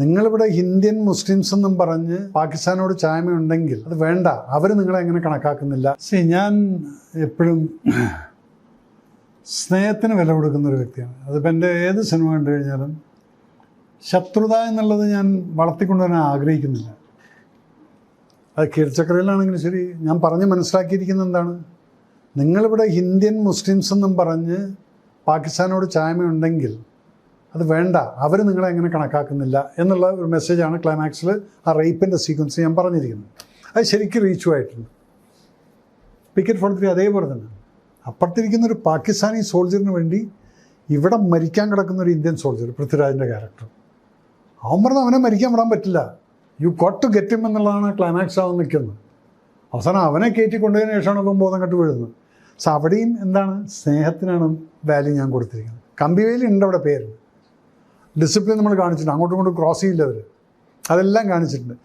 നിങ്ങളിവിടെ Indian Muslims എന്നും പറഞ്ഞ് പാകിസ്ഥാനോട് ചായ്മയുണ്ടെങ്കിൽ അത് വേണ്ട, അവർ നിങ്ങളെ എങ്ങനെ കണക്കാക്കുന്നില്ല. ഞാൻ എപ്പോഴും സ്നേഹത്തിന് വില കൊടുക്കുന്ന ഒരു വ്യക്തിയാണ്. അതിപ്പോൾ എൻ്റെ ഏത് സിനിമ കണ്ടു കഴിഞ്ഞാലും ശത്രുത എന്നുള്ളത് ഞാൻ വളർത്തിക്കൊണ്ടുവരാൻ ആഗ്രഹിക്കുന്നില്ല. അത് കീഴ്ചക്രയിലാണെങ്കിലും ശരി, ഞാൻ പറഞ്ഞ് മനസ്സിലാക്കിയിരിക്കുന്നത് എന്താണ്, നിങ്ങളിവിടെ ഇന്ത്യൻ മുസ്ലിംസ് എന്നും പറഞ്ഞ് പാകിസ്ഥാനോട് ചായ്മയുണ്ടെങ്കിൽ അത് വേണ്ട, അവർ നിങ്ങളെ എങ്ങനെ കണക്കാക്കുന്നില്ല എന്നുള്ള ഒരു മെസ്സേജാണ് ക്ലൈമാക്സിൽ ആ റേപ്പിൻ്റെ സീക്വൻസ് ഞാൻ പറഞ്ഞിരിക്കുന്നത്. അത് ശരിക്കും റീച്ചുമായിട്ടുണ്ട്. പിക്കറ്റ് 43 അതേപോലെ തന്നെ അപ്പുറത്തിരിക്കുന്നൊരു പാകിസ്ഥാനി സോൾജറിന് വേണ്ടി ഇവിടെ മരിക്കാൻ കിടക്കുന്ന ഒരു ഇന്ത്യൻ സോൾജർ, പൃഥ്വിരാജിൻ്റെ ക്യാരക്ടർ, അവൻ പറഞ്ഞാൽ അവനെ മരിക്കാൻ വിടാൻ പറ്റില്ല, you got to get him എന്നുള്ളതാണ് ക്ലൈമാക്സ് ആവാൻ നിൽക്കുന്നത്. അവസാനം അവനെ കയറ്റിക്കൊണ്ടതിന് ശേഷമാണ് ഇപ്പം ബോധം കെട്ട് വീഴുന്നത്. സോ അവിടെയും എന്താണ്, സ്നേഹത്തിനാണ് വാല്യൂ ഞാൻ കൊടുത്തിരിക്കുന്നത്. കമ്പിവേലി ഉണ്ട് അവിടെ പേര്, ഡിസിപ്ലിൻ നമ്മൾ കാണിച്ചിട്ടുണ്ട്, അങ്ങോട്ടും ഇങ്ങോട്ടും ക്രോസ് ചെയ്യില്ല അവർ, അതെല്ലാം കാണിച്ചിട്ടുണ്ട്.